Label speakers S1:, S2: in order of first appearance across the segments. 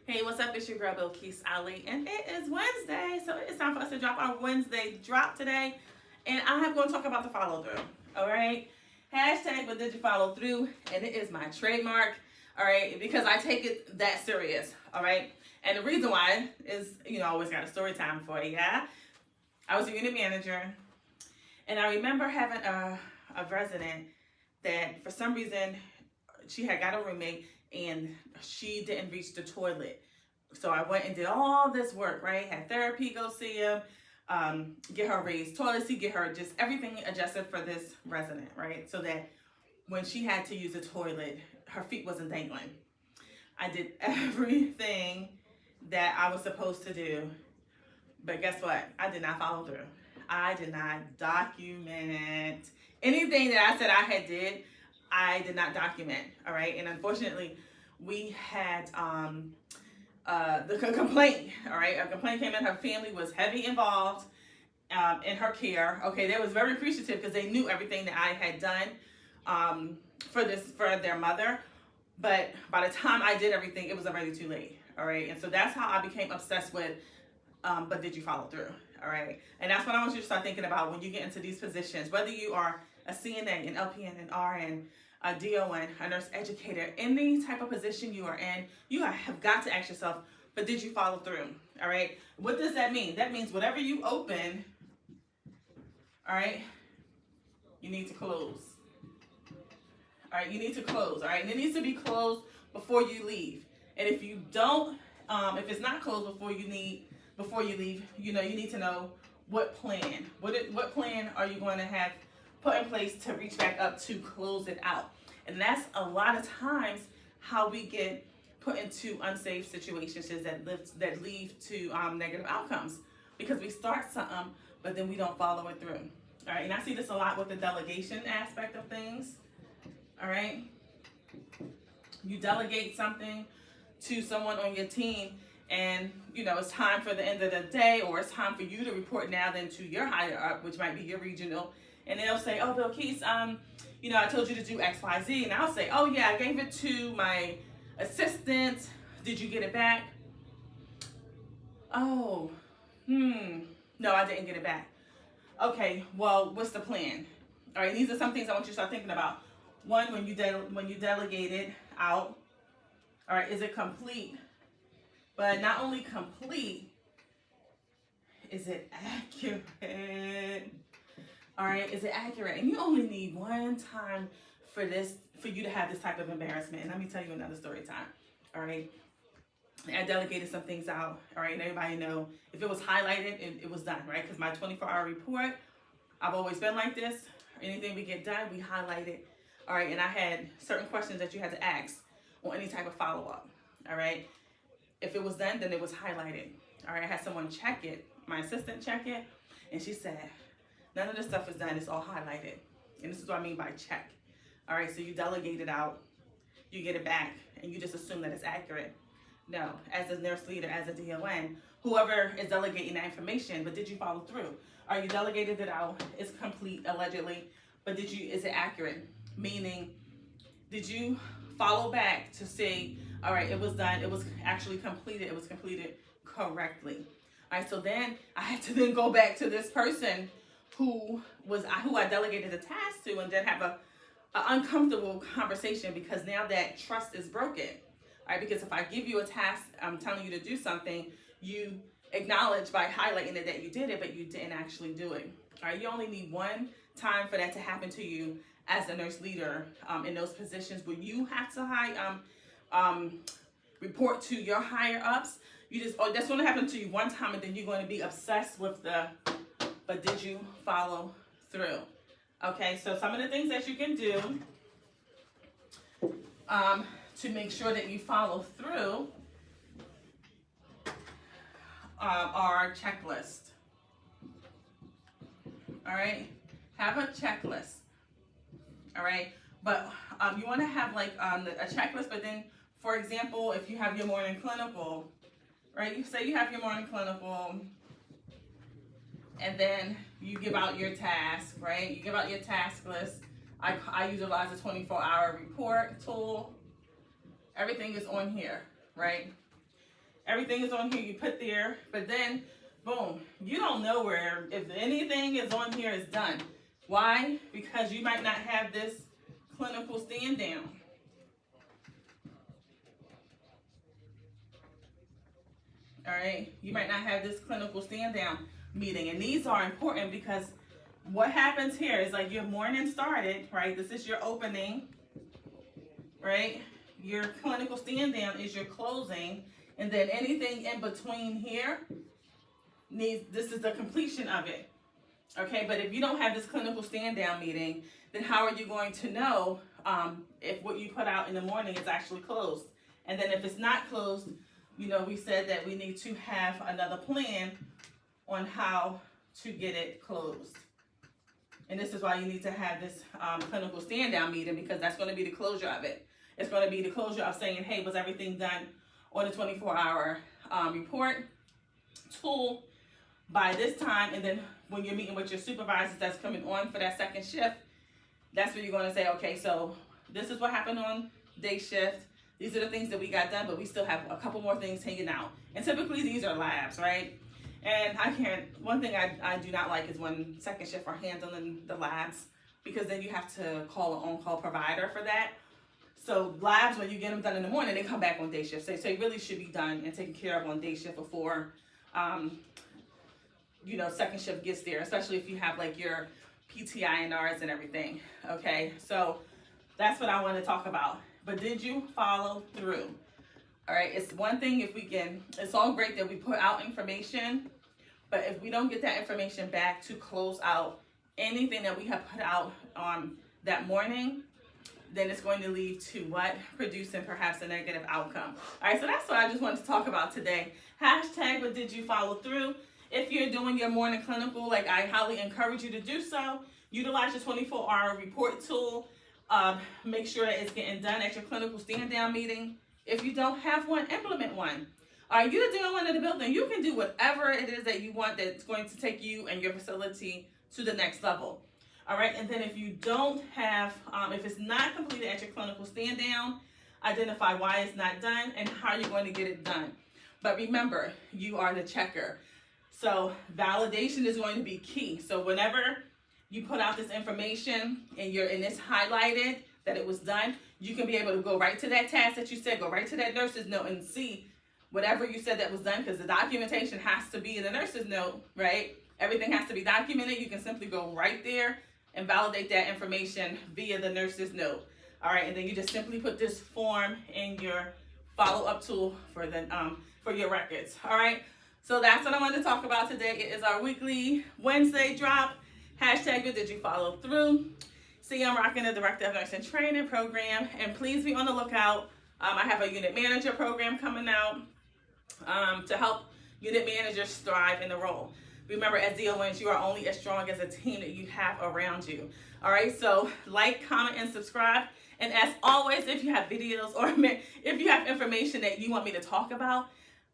S1: Hey, what's up? It's your girl Bilquis Ali, and it is Wednesday, so it's time for us to drop our Wednesday drop today. And I am going to talk about the follow through. All right, hashtag but did you follow through? And it is my trademark. All right, because I take it that serious. All right, and the reason why is I always got a story time for you. Yeah, I was a unit manager, and I remember having a resident that for some reason she had got a roommate and she didn't reach the toilet. So I went and did all this work, right? Had therapy, go see him, get her raised toilet seat, get her just everything adjusted for this resident, right? So that when she had to use the toilet, her feet wasn't dangling. I did everything that I was supposed to do, but guess what? I did not follow through. I did not document anything that I said I had did. I did not document, all right? And unfortunately, we had the complaint, all right? A complaint came in. Her family was heavy involved in her care. Okay, they was very appreciative because they knew everything that I had done for their mother. But by the time I did everything, it was already too late, all right? And so that's how I became obsessed with, but did you follow through, all right? And that's what I want you to start thinking about when you get into these positions, whether you are a CNA, an LPN, an RN, a DON, a nurse educator, any type of position you are in, you have got to ask yourself, but did you follow through? All right. What does that mean? That means whatever you open, all right, you need to close. All right, you need to close. All right, and it needs to be closed before you leave. And if you don't, if it's not closed before you leave, you need to know what plan. What plan are you going to have put in place to reach back up to close it out? And that's a lot of times how we get put into unsafe situations that lead to negative outcomes, because we start something but then we don't follow it through. All right, and I see this a lot with the delegation aspect of things. All right, you delegate something to someone on your team, and it's time for the end of the day, or it's time for you to report now then to your higher up, which might be your regional. And they'll say, oh, Bilquis, I told you to do X, Y, Z. And I'll say, oh, yeah, I gave it to my assistant. Did you get it back? Oh, no, I didn't get it back. Okay, well, what's the plan? All right, these are some things I want you to start thinking about. One, when you delegate it out, all right, is it complete? But not only complete, is it accurate? All right, is it accurate? And you only need one time for you to have this type of embarrassment. And let me tell you another story time. All right, I delegated some things out. All right, and everybody know if it was highlighted, it was done, right? Because my 24-hour report, I've always been like this. Anything we get done, we highlight it. All right, and I had certain questions that you had to ask on any type of follow-up. All right, if it was done, then it was highlighted. All right, I had someone check it, my assistant check it, and she said, none of this stuff is done, it's all highlighted. And this is what I mean by check. All right, so you delegate it out, you get it back, and you just assume that it's accurate. No, as a nurse leader, as a DON, whoever is delegating that information, but did you follow through? Are you delegated it out, it's complete, allegedly, but is it accurate? Meaning, did you follow back to say, all right, it was done, it was actually completed, it was completed correctly. All right, so then I had to then go back to this person who I delegated the task to, and then have a uncomfortable conversation, because now that trust is broken. All right, because if I give you a task, I'm telling you to do something, you acknowledge by highlighting it that you did it, but you didn't actually do it. All right, you only need one time for that to happen to you as a nurse leader in those positions where you have to report to your higher ups. That's going to happen to you one time, and then you're going to be obsessed with but did you follow through? Okay, so some of the things that you can do to make sure that you follow through are checklist. All right, have a checklist. All right, but you want to have like a checklist, but then, for example, if you have your morning clinical, right, you say you have your morning clinical, and then you give out your task, right? You give out your task list. I utilize a 24-hour report tool. Everything is on here, right? Everything is on here, you put there, but then, boom, you don't know where, if anything is on here is done. Why? Because you might not have this clinical stand down. All right, you might not have this clinical stand down meeting, and these are important because what happens here is like your morning started, right? This is your opening, right? Your clinical stand down is your closing, and then anything in between here this is the completion of it. Okay, but if you don't have this clinical stand down meeting, then how are you going to know if what you put out in the morning is actually closed? And then if it's not closed, you know, we said that we need to have another plan on how to get it closed. And this is why you need to have this clinical stand down meeting, because that's going to be the closure of it. It's going to be the closure of saying, hey, was everything done on the 24-hour report tool by this time? And then when you're meeting with your supervisors that's coming on for that second shift, that's where you're going to say, okay, so this is what happened on day shift. These are the things that we got done, but we still have a couple more things hanging out. And typically these are labs, right? And one thing I do not like is when second shift are handling the labs, because then you have to call an on-call provider for that. So labs, when you get them done in the morning, they come back on day shift. So they really should be done and taken care of on day shift before, you know, second shift gets there, especially if you have like your PTINRs and everything. Okay, so that's what I want to talk about. But did you follow through? All right, it's one thing if we can, it's all great that we put out information, but if we don't get that information back to close out anything that we have put out that morning, then it's going to lead to what? Producing perhaps a negative outcome. All right, so that's what I just wanted to talk about today. Hashtag, but did you follow through? If you're doing your morning clinical, like I highly encourage you to do so, utilize your 24-hour report tool. Make sure that it's getting done at your clinical stand-down meeting. If you don't have one, implement one. Are you the one in the building? You can do whatever it is that you want that's going to take you and your facility to the next level. All right, and then if you don't have, if it's not completed at your clinical stand-down, identify why it's not done and how you're going to get it done. But remember, you are the checker. So validation is going to be key. So whenever you put out this information and it's highlighted that it was done, you can be able to go right to that task that you said, go right to that nurse's note and see whatever you said that was done, because the documentation has to be in the nurse's note, right? Everything has to be documented. You can simply go right there and validate that information via the nurse's note. All right, and then you just simply put this form in your follow-up tool for your records. All right, so that's what I wanted to talk about today. It is our weekly Wednesday drop. Hashtag, did you follow through? See, I'm rocking the Director of Nursing Training program, and please be on the lookout. I have a unit manager program coming out to help unit managers thrive in the role. Remember, as DONs, you are only as strong as a team that you have around you. All right, so like, comment, and subscribe. And as always, if you have videos or if you have information that you want me to talk about,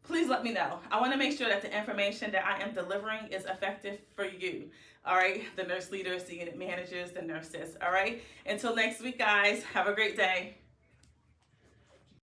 S1: please let me know. I want to make sure that the information that I am delivering is effective for you. All right, the nurse leaders, the unit managers, the nurses. All right, until next week, guys, have a great day.